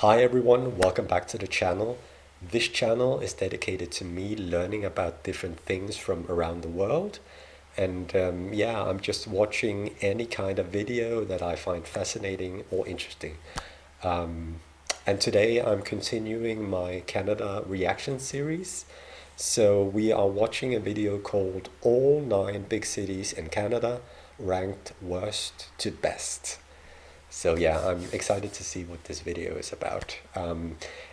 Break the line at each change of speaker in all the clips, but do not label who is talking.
Hi everyone, welcome back to the channel. This channel is dedicated to me learning about different things from around the world. And yeah, I'm just watching any kind of video that I find fascinating or interesting. And today I'm continuing my Canada reaction series. So we are watching a video called All 9 Big Cities in Canada Ranked Worst to Best. So yeah, I'm excited to see what this video is about.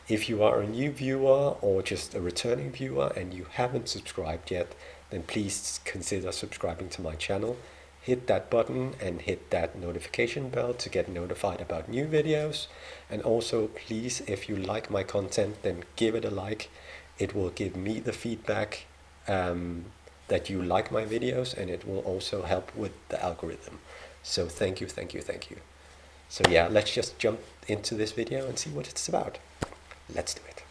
If you are a new viewer or just a returning viewer and you haven't subscribed yet, then please consider subscribing to my channel. Hit that button and hit that notification bell to get notified about new videos. And also, please, if you like my content, then give it a like. It will give me the feedback that you like my videos, and it will also help with the algorithm. So thank you, thank you, thank you. So yeah, let's just jump into this video and see what it's about. Let's do it.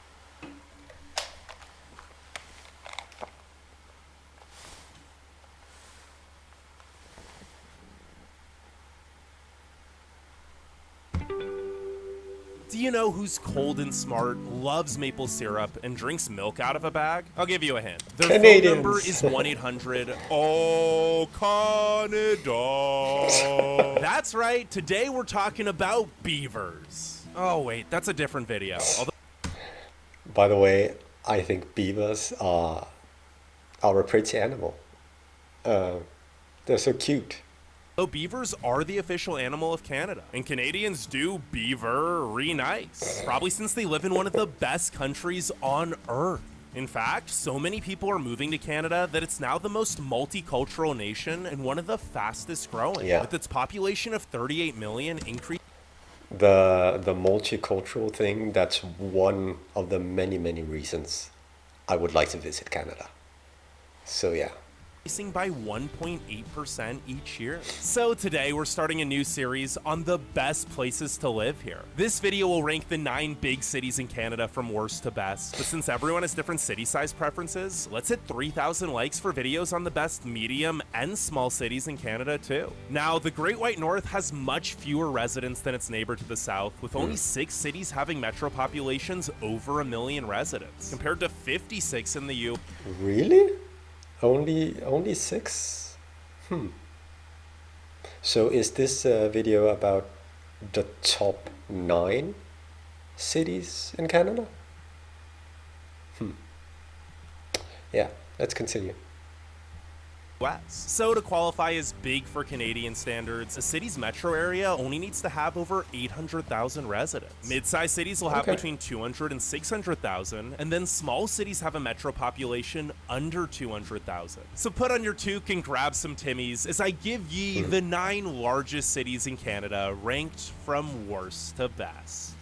Do you know who's cold and smart, loves maple syrup, and drinks milk out of a bag? I'll give you a hint. Their
Canadians.
phone number is 1-800-Oh-Canada. That's right, today we're talking about beavers. Oh wait, that's a different video.
By the way, I think beavers are a pretty animal. They're so cute.
Beavers are the official animal of Canada, and Canadians do beaver-y nice, probably since they live in one of the best countries on Earth. In fact, so many people are moving to Canada that it's now the most multicultural nation and one of the fastest growing, with its population of 38 million increasing.
The multicultural thing, that's one of the many reasons I would like to visit Canada. So yeah.
By 1.8% each year. So today we're starting a new series on the best places to live here. This video will rank the 9 big cities in Canada from worst to best. But since everyone has different city size preferences, let's hit 3,000 likes for videos on the best medium and small cities in Canada too. Now, the Great White North has much fewer residents than its neighbor to the south, with only 6 cities having metro populations over 1 million residents, compared to 56 in the U.
Really? Only 6? So is this video about the top 9 cities in Canada? Yeah, let's continue.
West. So to qualify as big for Canadian standards, a city's metro area only needs to have over 800,000 residents. Mid-sized cities will have between 200 and 600,000, and then small cities have a metro population under 200,000. So put on your toque and grab some Timmies as I give ye the 9 largest cities in Canada ranked from worst to best.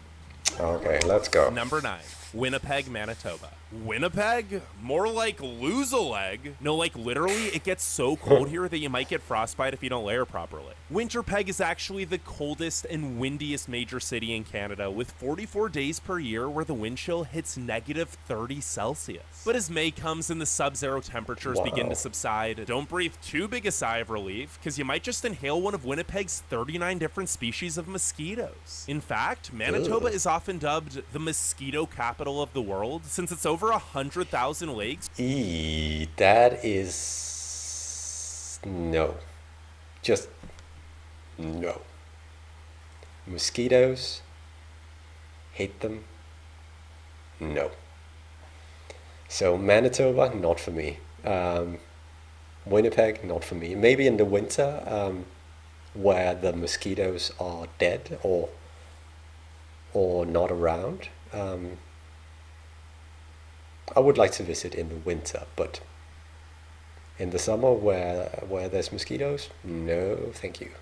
Okay, let's go.
Number 9. Winnipeg, Manitoba. Winnipeg? More like lose a leg. No, like literally, it gets so cold here that you might get frostbite if you don't layer properly. Winterpeg is actually the coldest and windiest major city in Canada, with 44 days per year where the wind chill hits -30 Celsius. But as May comes and the sub-zero temperatures begin to subside, don't breathe too big a sigh of relief, because you might just inhale one of Winnipeg's 39 different species of mosquitoes. In fact, Manitoba is often dubbed the mosquito capital of the world, since it's over 100,000 lakes.
That is no. Just no. Mosquitoes, hate them, no. So Manitoba, not for me. Winnipeg, not for me. Maybe in the winter, where the mosquitoes are dead or not around. I would like to visit in the winter, but in the summer where there's mosquitoes, no, thank you.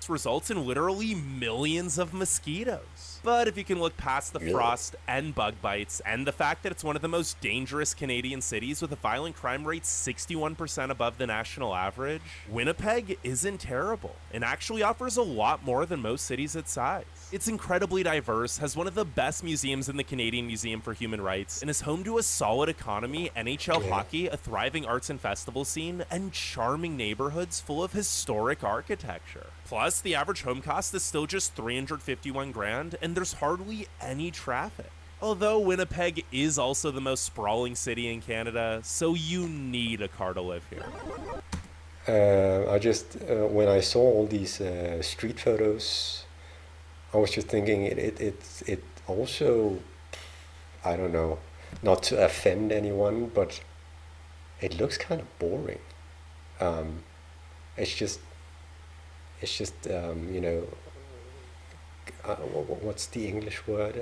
Results in literally millions of mosquitoes. But if you can look past the frost and bug bites and the fact that it's one of the most dangerous Canadian cities with a violent crime rate 61% above the national average, Winnipeg isn't terrible and actually offers a lot more than most cities its size. It's incredibly diverse, has one of the best museums in the Canadian Museum for Human Rights, and is home to a solid economy, NHL hockey, a thriving arts and festival scene, and charming neighborhoods full of historic architecture. Plus, Plus, the average home cost is still just 351 grand, and there's hardly any traffic. Although Winnipeg is also the most sprawling city in Canada, so you need a car to live here.
I just when I saw all these street photos, I was just thinking it also, I don't know, not to offend anyone, but it looks kind of boring. Um, it's just you know, what's the English word?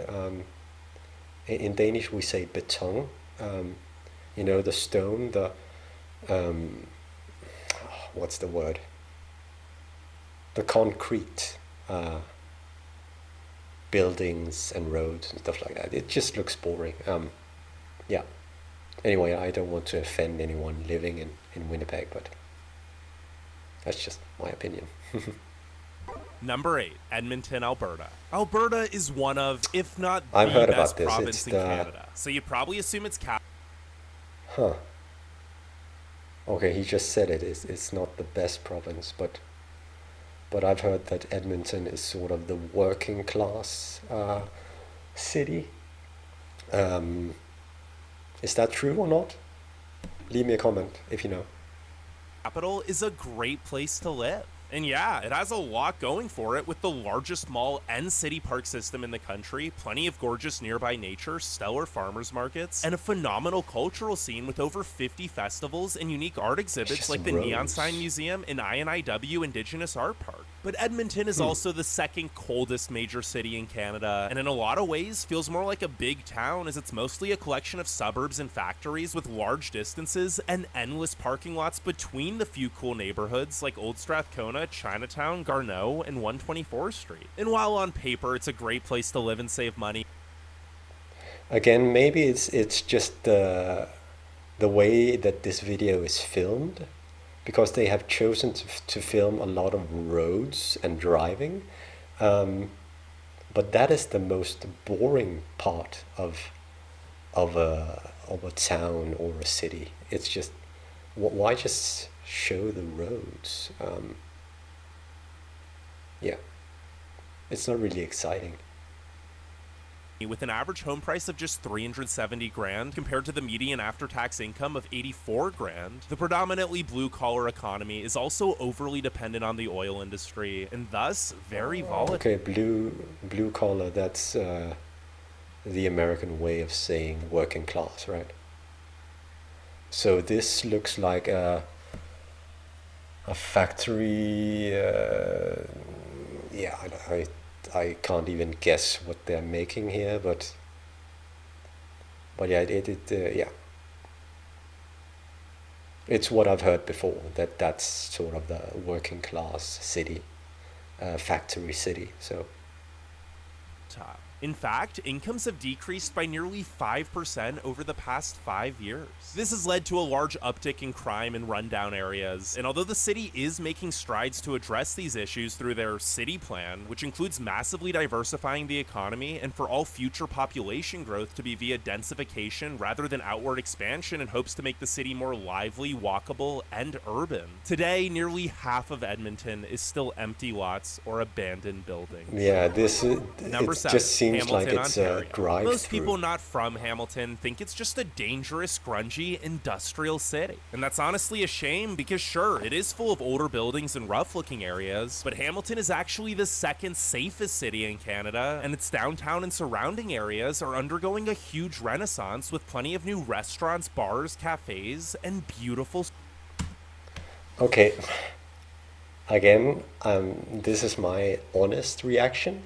In Danish we say beton. Um, you know, the stone, the um, what's the word? The concrete buildings and roads and stuff like that. It just looks boring. Yeah. Anyway, I don't want to offend anyone living in Winnipeg, but that's just my opinion.
Number 8, Edmonton, Alberta. Alberta is one of, if not
I've
the
heard
best
about this.
province
It's
in Canada. So you'd probably assume it's
Huh. Okay, he just said it's not the best province, but I've heard that Edmonton is sort of the working class city. Um, is that true or not? Leave me a comment if you know.
capital is a great place to live. And yeah, it has a lot going for it with the largest mall and city park system in the country, plenty of gorgeous nearby nature, stellar farmers markets, and a phenomenal cultural scene with over 50 festivals and unique art exhibits like the Neon Sign Museum and INIW Indigenous Art Park. But Edmonton is also the second coldest major city in Canada, and in a lot of ways feels more like a big town as it's mostly a collection of suburbs and factories with large distances and endless parking lots between the few cool neighborhoods like Old Strathcona, Chinatown, Garneau, and 124th Street. And while on paper it's a great place to live and save money,
Again, maybe it's just the way that this video is filmed, because they have chosen to film a lot of roads and driving. Um, but that is the most boring part of a town or a city. It's just why just show the roads? Yeah, it's not really exciting.
with an average home price of just 370 grand compared to the median after-tax income of 84 grand, the predominantly blue-collar economy is also overly dependent on the oil industry and thus very volatile.
Okay, blue collar. That's the American way of saying working class, right? So this looks like a factory. Yeah, I can't even guess what they're making here, but yeah, yeah, it's what I've heard before, that that's sort of the working class city, factory city. So
Top. In fact, incomes have decreased by nearly 5% over the past 5 years. This has led to a large uptick in crime in rundown areas, and although the city is making strides to address these issues through their city plan, which includes massively diversifying the economy and for all future population growth to be via densification rather than outward expansion in hopes to make the city more lively, walkable, and urban. Today, nearly half of Edmonton is still empty lots or abandoned buildings.
yeah, this
Number
it
7,
just seems like
Hamilton,
it's
Ontario.
a drive
Most
through.
people not from Hamilton think it's just a dangerous, grungy, industrial city. And that's honestly a shame because sure, it is full of older buildings and rough-looking areas, but Hamilton is actually the second safest city in Canada, and its downtown and surrounding areas are undergoing a huge renaissance with plenty of new restaurants, bars, cafes, and beautiful.
Okay, again, this is my honest reaction.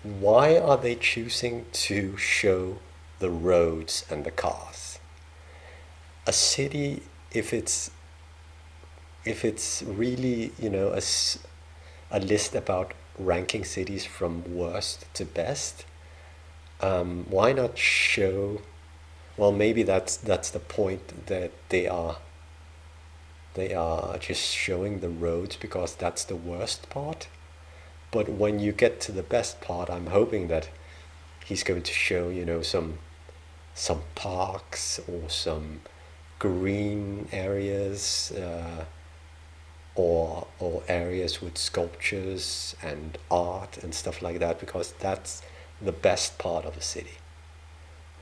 Why are they choosing to show the roads and the cars? A city, if it's really, a list about ranking cities from worst to best, why not show? Well, maybe that's the point, that they are just showing the roads because that's the worst part. But when you get to the best part, I'm hoping that he's going to show, some parks or some green areas, or areas with sculptures and art and stuff like that, because that's the best part of a city.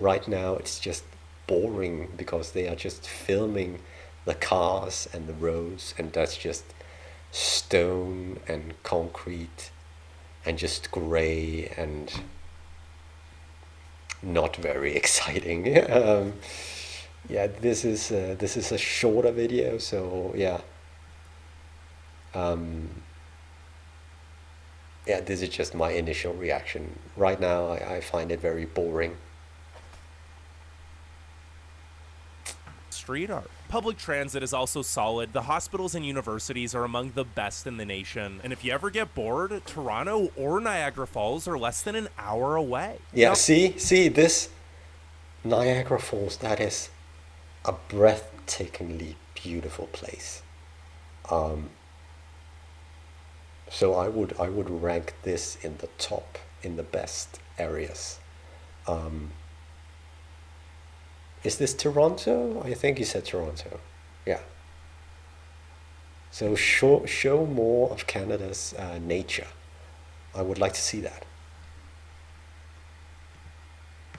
Right now it's just boring because they are just filming the cars and the roads, and that's just stone and concrete and just gray and not very exciting. Yeah, this is a shorter video, so yeah. Yeah, this is just my initial reaction. Right now, I find it very boring.
Street art. Public transit is also solid. The hospitals and universities are among the best in the nation. And if you ever get bored, Toronto or Niagara Falls are less than an hour away.
Yeah,
Now,
see this Niagara Falls, that is a breathtakingly beautiful place. So I would rank this in the top, in the best areas. Is this Toronto? I think you said Toronto. Yeah. So show more of Canada's nature. I would like to see that.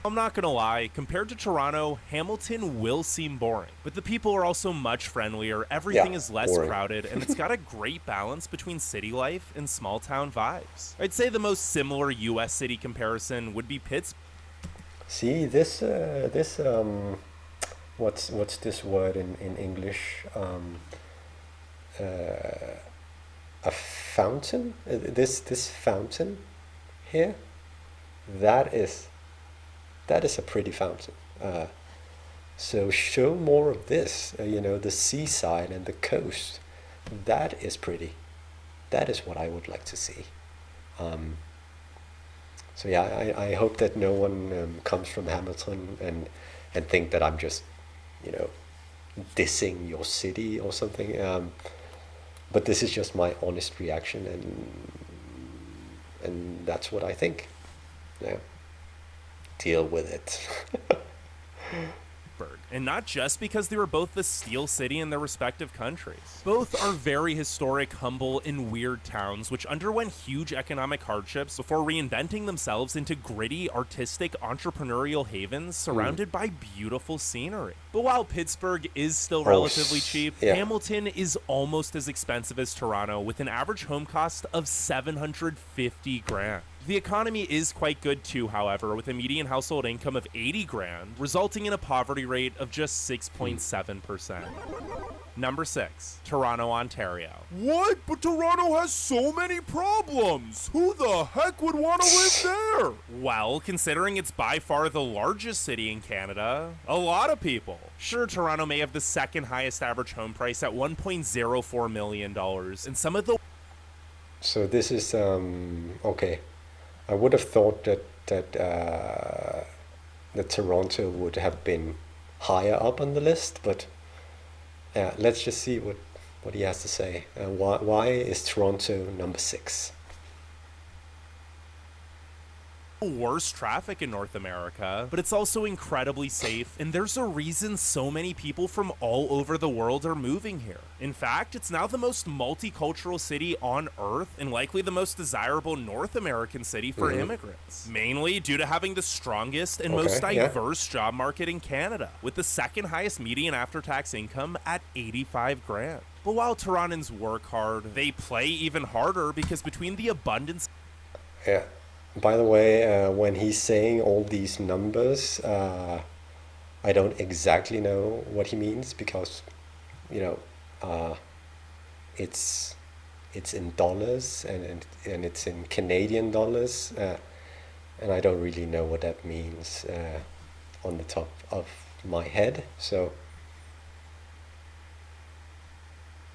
I'm not gonna lie, compared to Toronto, Hamilton will seem boring. But the people are also much friendlier, everything
Yeah,
is less
boring.
crowded, and it's got a great balance between city life and small town vibes. I'd say the most similar US city comparison would be Pittsburgh.
See this what's this word in English? A fountain. This fountain here. That is a pretty fountain. So show more of this. You know, the seaside and the coast. That is pretty. That is what I would like to see. So yeah, I hope that no one comes from Hamilton and think that I'm just, you know, dissing your city or something. But this is just my honest reaction, and that's what I think. Yeah, deal with it.
And not just because they were both the Steel City in their respective countries. Both are very historic, humble, and weird towns which underwent huge economic hardships before reinventing themselves into gritty, artistic, entrepreneurial havens surrounded by beautiful scenery. But while Pittsburgh is still relatively cheap,
yeah.
Hamilton is almost as expensive as Toronto, with an average home cost of 750 grand. The economy is quite good too, however, with a median household income of 80 grand, resulting in a poverty rate of just 6.7%. Number 6, Toronto, Ontario. What? But Toronto has so many problems. Who the heck would want to live there? Well, considering it's by far the largest city in Canada, a lot of people. Sure, Toronto may have the second highest average home price at $1.04 million, and some of the...
So this is okay. I would have thought that Toronto would have been higher up on the list, but let's just see what he has to say. Why is Toronto number 6?
worst traffic in North America, but it's also incredibly safe, and there's a reason so many people from all over the world are moving here. In fact, it's now the most multicultural city on Earth and likely the most desirable North American city for immigrants, mainly due to having the strongest and most diverse job market in Canada, with the second highest median after-tax income at 85 grand. But while Torontans work hard, they play even harder because between the abundance...
Yeah. By the way, when he's saying all these numbers, I don't exactly know what he means because, you know, it's in dollars and it's in Canadian dollars, and I don't really know what that means on the top of my head. So.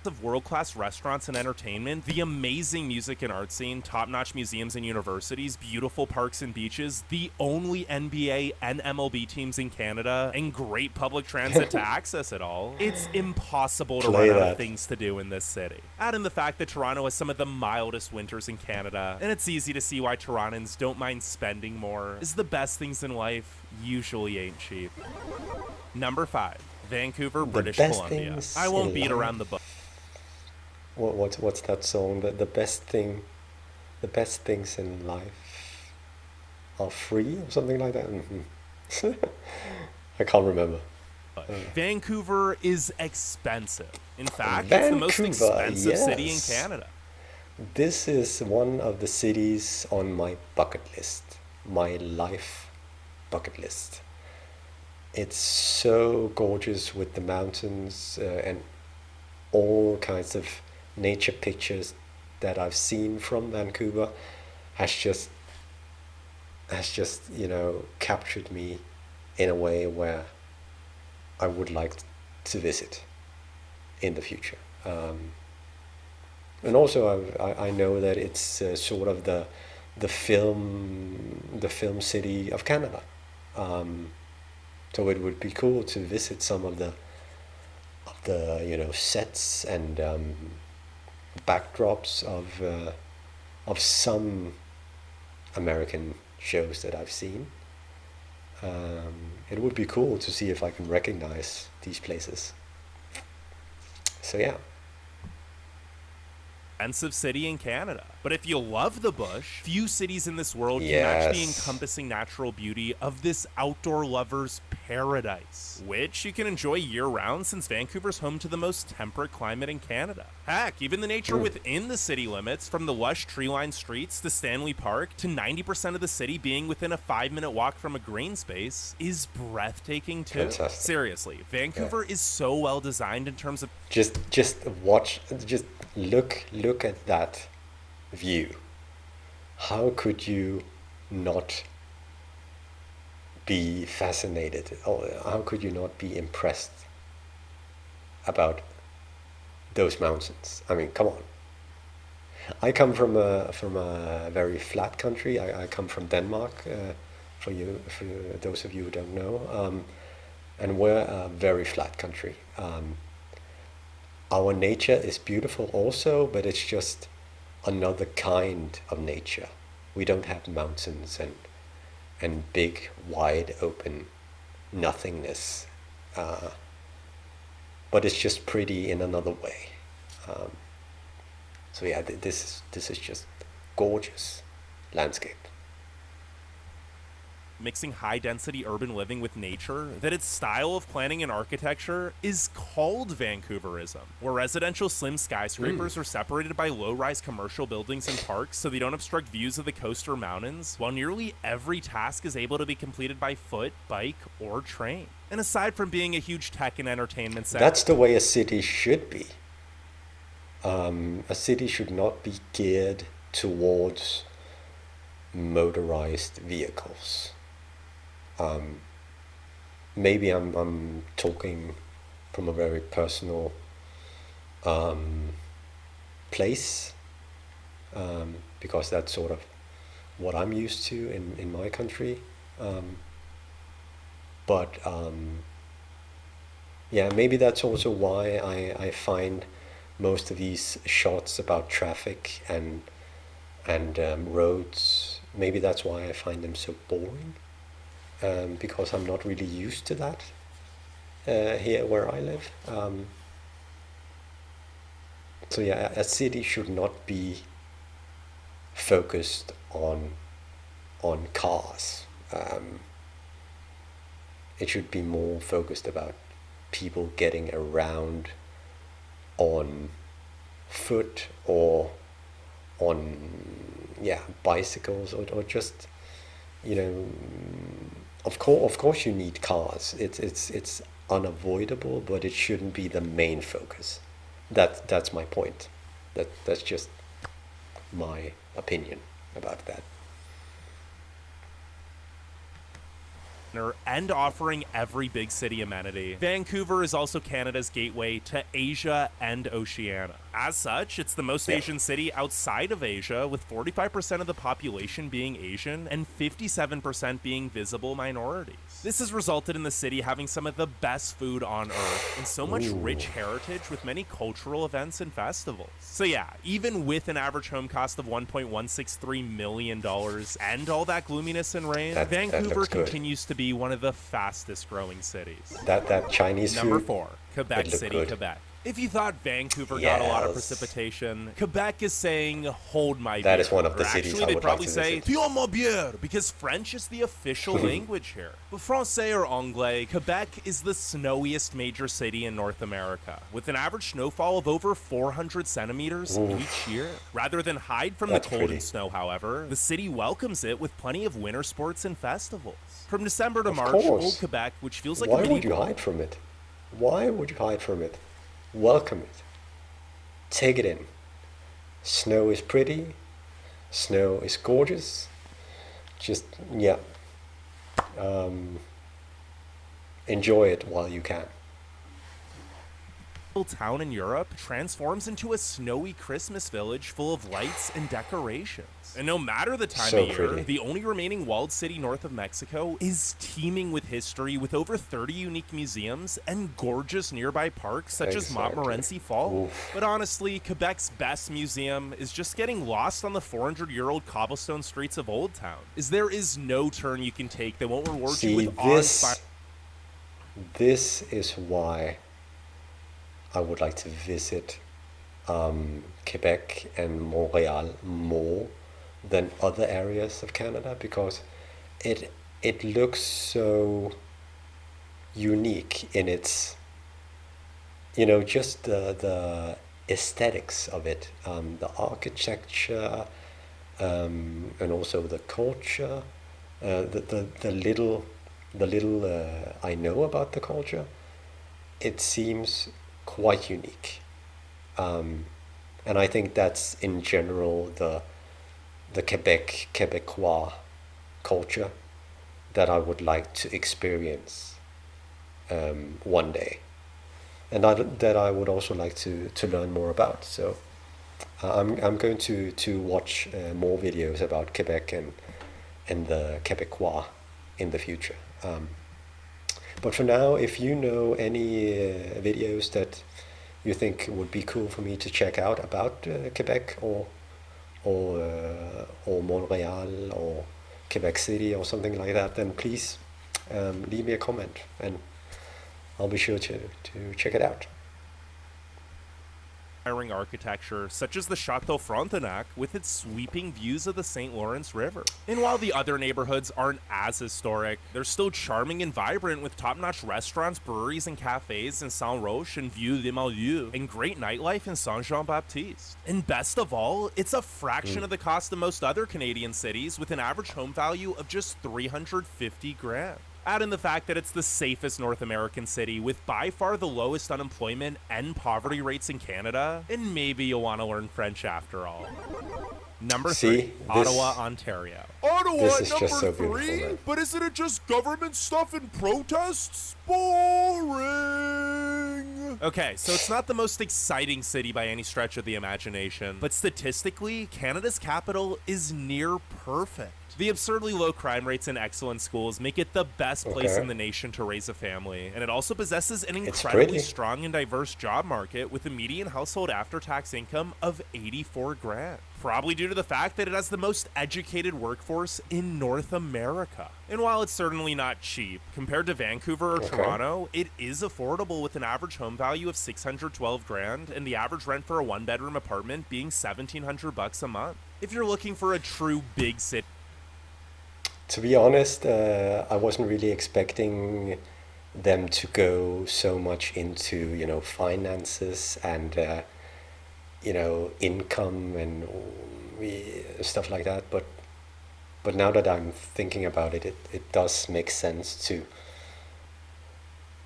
Of world-class restaurants and entertainment, the amazing music and art scene, top-notch museums and universities, beautiful parks and beaches, the only NBA and MLB teams in Canada, and great public transit to access it all, it's impossible to run out of things to do in this city. Add in the fact that Toronto has some of the mildest winters in Canada, and it's easy to see why Torontans don't mind spending more, as the best things in life usually ain't cheap. Number 5, Vancouver, British Columbia. I won't beat around the bush.
what's that song? The best things in life are free, or something like that. I can't remember.
Vancouver is expensive. In fact, it's the most
Vancouver,
expensive city in
yes.
Canada.
This is one of the cities on my bucket list, my life bucket list. It's so gorgeous with the mountains and all kinds of nature pictures that I've seen from Vancouver has just captured me in a way where I would like to visit in the future. And also I know that it's sort of the film city of Canada. So it would be cool to visit some of the sets and backdrops of some American shows that I've seen. It would be cool to see if I can recognize these places. So yeah.
Expensive city in Canada. But if you love the bush, few cities in this world can match the
Yes.
encompassing natural beauty of this outdoor lover's paradise, which you can enjoy year-round since Vancouver's home to the most temperate climate in Canada. Heck, even the nature within the city limits, from the lush tree-lined streets to Stanley Park to 90% of the city being within a 5-minute walk from a green space, is breathtaking too.
Fantastic.
Seriously, Vancouver is so well designed in terms of
Just watch, just look at that view. How could you not be fascinated, or how could you not be impressed about those mountains? I mean, come on. I come from a very flat country. I come from Denmark. For those of you who don't know, and we're a very flat country. Our nature is beautiful also, but it's just another kind of nature. We don't have mountains and big, wide open nothingness. But it's just pretty in another way. So yeah, this is just gorgeous landscape.
mixing high-density urban living with nature, that its style of planning and architecture is called Vancouverism, where residential slim skyscrapers are separated by low-rise commercial buildings and parks so they don't obstruct views of the coast or mountains, while nearly every task is able to be completed by foot, bike, or train. And aside from being a huge tech and entertainment center,
That's the way a city should be. A city should not be geared towards motorized vehicles. Maybe I'm talking from a very personal place, because that's sort of what I'm used to in my country. But yeah, maybe that's also why I find most of these shots about traffic and roads. Maybe that's why I find them so boring, because I'm not really used to that here where I live. So yeah, a city should not be focused on cars. It should be more focused about people getting around on foot or on bicycles, or just of course you need cars. It's unavoidable, but it shouldn't be the main focus. That's my point. That's just my opinion about that.
and offering every big city amenity. Vancouver is also Canada's gateway to Asia and Oceania. As such, it's the most Asian city outside of Asia, with 45% of the population being Asian and 57% being visible minorities. This has resulted in the city having some of the best food on earth and so much rich heritage with many cultural events and festivals. So yeah, even with an average home cost of $1.163 million and all that gloominess and rain,
That
Vancouver
looks good.
continues to be one of the fastest growing cities.
That Chinese
Number
food.
4, Quebec
It looked
City,
good.
Quebec. If you thought Vancouver got a lot of
Yes.
precipitation, Quebec is saying, hold my beer.
That is one of the
Or
cities
actually,
I
they'd
would like
probably
to
say,
visit.
tiens ma bière, because French is the official language here. But Francais or Anglais, Quebec is the snowiest major city in North America, with an average snowfall of over 400 centimeters each year. Rather than hide from
That's
the cold
pretty.
and snow, however, the city welcomes it with plenty of winter sports and festivals. From December to
Of
March,
course.
Old Quebec, which feels like
Why
a
would you
medieval
hide from it? Why would you hide from it? Welcome it. Take it in. Snow is pretty. Snow is gorgeous. Just, yeah. Enjoy it while you can.
town in Europe transforms into a snowy Christmas village full of lights and decorations. And no matter the time
So
of year,
pretty.
the only remaining walled city north of Mexico is teeming with history with over 30 unique museums and gorgeous nearby parks such as
Exactly.
Montmorency Falls.
Oof.
But honestly, Quebec's best museum is just getting lost on the 400-year-old cobblestone streets of Old Town, as there is no turn you can take that won't reward you
See,
with awe-inspiring.
this is why I would like to visit Quebec and Montreal more than other areas of Canada, because it looks so unique in its, just the aesthetics of it, the architecture, and also the culture, the little I know about the culture. It seems quite unique, and I think that's in general the Quebecois culture that I would like to experience one day, and that I would also like to learn more about. So I'm going to watch more videos about Quebec and the Quebecois in the future. But for now, if you know any videos that you think would be cool for me to check out about Quebec or Montreal or Quebec City or something like that, then please leave me a comment and I'll be sure to check it out.
Architecture, such as the Chateau Frontenac with its sweeping views of the St. Lawrence River. And while the other neighborhoods aren't as historic, they're still charming and vibrant with top-notch restaurants, breweries, and cafes in Saint-Roch and Vieux-des-Mallieux, and great nightlife in Saint-Jean-Baptiste. And best of all, it's a fraction of the cost of most other Canadian cities, with an average home value of just $350,000. Add in the fact that it's the safest North American city with by far the lowest unemployment and poverty rates in Canada, and maybe you'll want to learn French after all. Number
See,
3, Ottawa, Ontario. Ottawa
this
at
is
number
just so
3?
beautiful, man.
But isn't it just government stuff and protests? Boring! Okay, so it's not the most exciting city by any stretch of the imagination, but statistically, Canada's capital is near perfect. The absurdly low crime rates and excellent schools make it the best place
Okay.
in the nation to raise a family, and it also possesses an
It's
incredibly
pretty.
strong and diverse job market with a median household after-tax income of $84,000, probably due to the fact that it has the most educated workforce in North America. And while it's certainly not cheap, compared to Vancouver or
Okay.
Toronto, it is affordable with an average home value of $612,000 and the average rent for a one-bedroom apartment being $1,700 a month. If you're looking for a true big city,
To be honest, I wasn't really expecting them to go so much into, finances and, income and stuff like that. But now that I'm thinking about it, it does make sense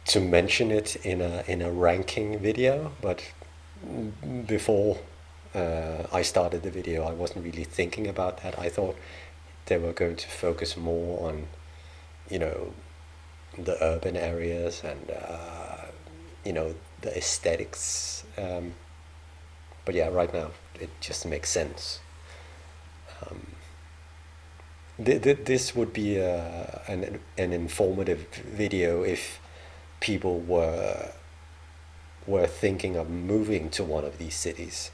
to mention it in a ranking video. But before I started the video, I wasn't really thinking about that. I thought they were going to focus more on, the urban areas and, the aesthetics. But yeah, right now it just makes sense. This would be an informative video if people were thinking of moving to one of these cities.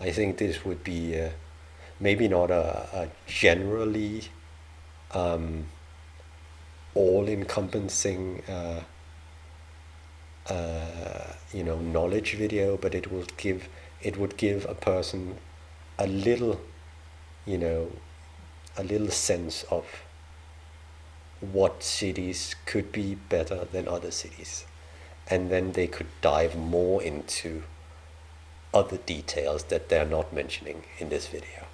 I think this would be maybe not a generally all-encompassing knowledge video, but it would give a person a little, a little sense of what cities could be better than other cities. And then they could dive more into other details that they're not mentioning in this video.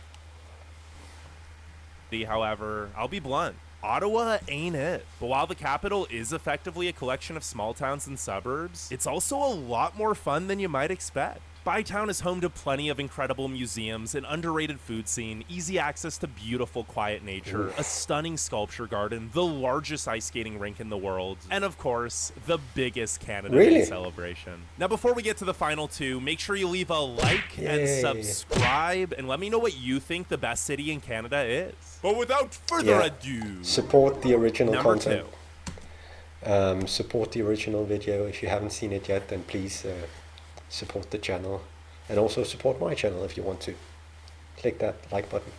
However, I'll be blunt. Ottawa ain't it. But while the capital is effectively a collection of small towns and suburbs, it's also a lot more fun than you might expect. Bytown is home to plenty of incredible museums, an underrated food scene, easy access to beautiful, quiet nature, a stunning sculpture garden, the largest ice skating rink in the world, and of course, the biggest Canada Day celebration. Now, before we get to the final two, make sure you leave a like and subscribe, and let me know what you think the best city in Canada is. But without further ado,
support the original content.
Number 2.
Support the original video. If you haven't seen it yet, then please support the channel, and also support my channel if you want to. Click that like button.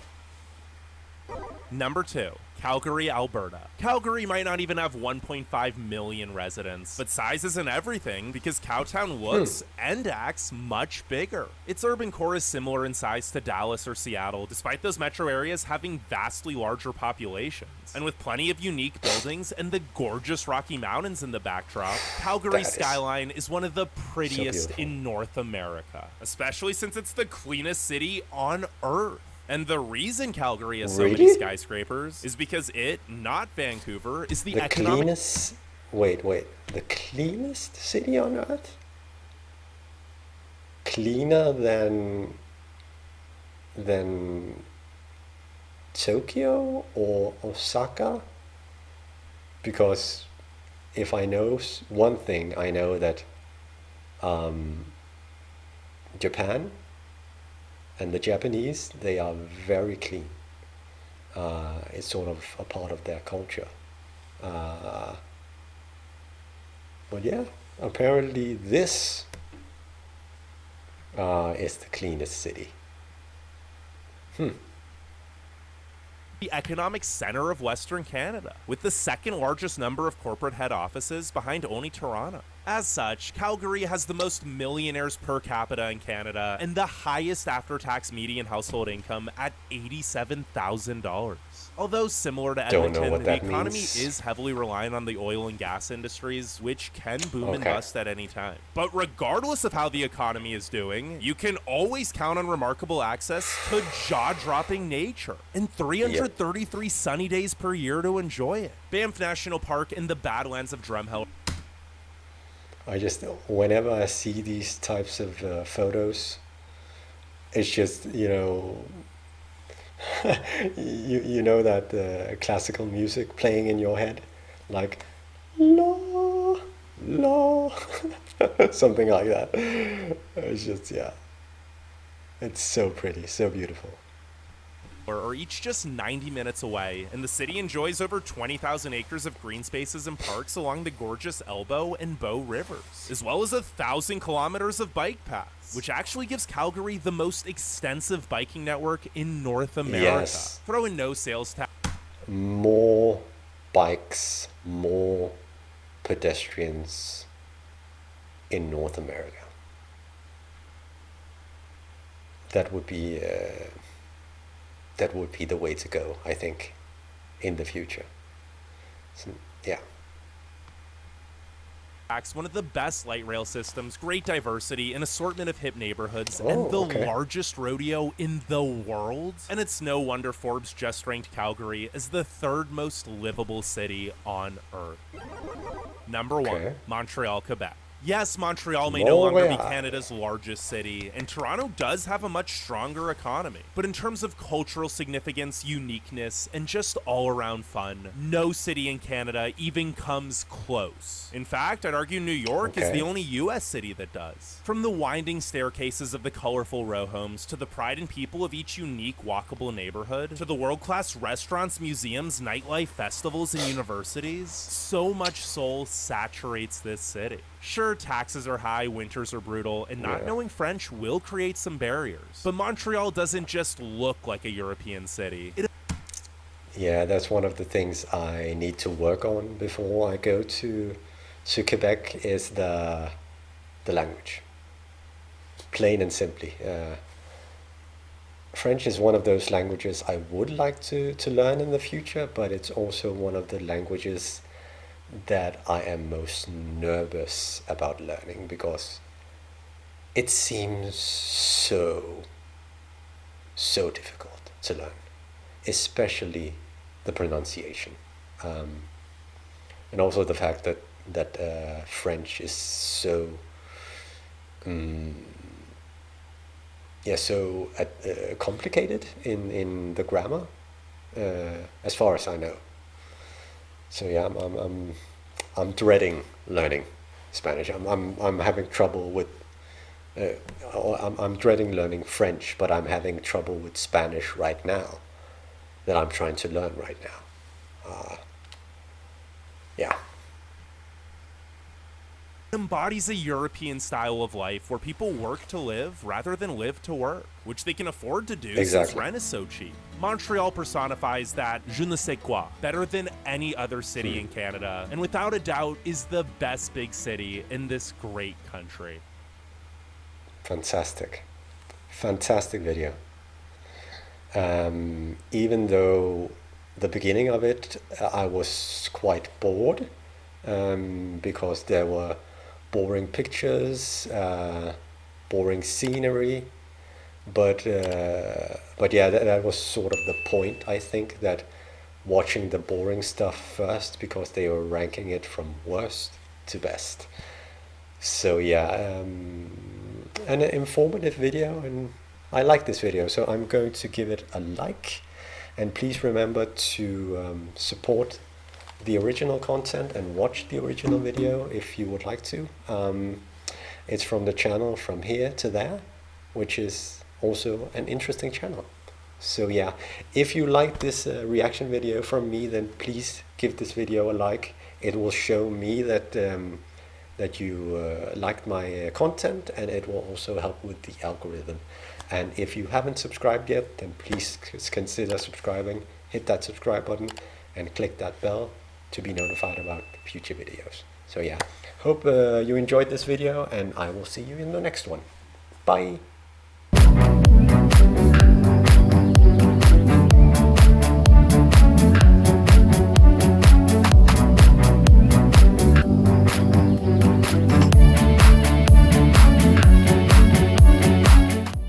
Number 2. Calgary, Alberta. Calgary might not even have 1.5 million residents, but size isn't everything because Cowtown looks and acts much bigger. Its urban core is similar in size to Dallas or Seattle, despite those metro areas having vastly larger populations. And with plenty of unique buildings and the gorgeous Rocky Mountains in the backdrop, Calgary's skyline is one of the prettiest in North America, especially since it's the cleanest city on Earth. And the reason Calgary has so many skyscrapers is because it, not Vancouver, is the
cleanest... Wait. The cleanest city on Earth? Cleaner than Tokyo or Osaka? Because if I know one thing, I know that Japan and the Japanese, they are very clean. It's sort of a part of their culture. But yeah, apparently this is the cleanest city.
The economic center of Western Canada, with the second largest number of corporate head offices behind only Toronto. As such, Calgary has the most millionaires per capita in Canada and the highest after-tax median household income at $87,000. Although similar to Edmonton, the economy is heavily reliant on the oil and gas industries, which can boom and bust at any time. But regardless of how the economy is doing, you can always count on remarkable access to jaw-dropping nature and 333 sunny days per year to enjoy it. Banff National Park and the Badlands of Drumheller.
Whenever I see these types of photos, it's just, you know that classical music playing in your head, like la la, something like that. It's just, it's so pretty, so beautiful.
Are each just 90 minutes away, and the city enjoys over 20,000 acres of green spaces and parks along the gorgeous Elbow and Bow rivers, as well as 1,000 kilometers of bike paths, which actually gives Calgary the most extensive biking network in North America. Throw in no sales tax.
More bikes, more pedestrians in North America. That would be the way to go, I think, in the future. So, yeah.
One of the best light rail systems, great diversity, an assortment of hip neighborhoods, and the largest rodeo in the world. And it's no wonder Forbes just ranked Calgary as the third most livable city on Earth. Number 1, Montreal, Quebec. Yes, Montreal may no longer be Canada's largest city, and Toronto does have a much stronger economy. But in terms of cultural significance, uniqueness, and just all-around fun, no city in Canada even comes close. In fact, I'd argue New York is the only U.S. city that does. From the winding staircases of the colorful row homes, to the pride and people of each unique walkable neighborhood, to the world-class restaurants, museums, nightlife, festivals, and universities, so much soul saturates this city. Sure, taxes are high, winters are brutal, and not knowing French will create some barriers. But Montreal doesn't just look like a European city.
Yeah, that's one of the things I need to work on before I go to So Quebec is the language, plain and simply. French is one of those languages I would like to learn in the future, but it's also one of the languages that I am most nervous about learning because it seems so difficult to learn, especially the pronunciation, and also the fact that French is so complicated in the grammar, as far as I know. So yeah, I'm dreading learning Spanish. I'm having trouble with. I'm dreading learning French, but I'm having trouble with Spanish right now, that I'm trying to learn right now. Yeah.
Embodies a European style of life where people work to live rather than live to work, which they can afford to do since
Exactly.
rent is so cheap. Montreal personifies that je ne sais quoi better than any other city in Canada, and without a doubt is the best big city in this great country.
Fantastic. Fantastic video. Even though the beginning of it, I was quite bored, because there were boring pictures, boring scenery, but yeah, that was sort of the point. I think that watching the boring stuff first, because they were ranking it from worst to best. So yeah, an informative video, and I like this video, so I'm going to give it a like. And please remember to support the original content and watch the original video if you would like to. It's from the channel From Here to There, which is also an interesting channel. So yeah, if you like this reaction video from me, then please give this video a like. It will show me that that you liked my content, and it will also help with the algorithm. And if you haven't subscribed yet, then please consider subscribing. Hit that subscribe button and click that bell to be notified about future videos. So yeah, hope you enjoyed this video, and I will see you in the next one. Bye!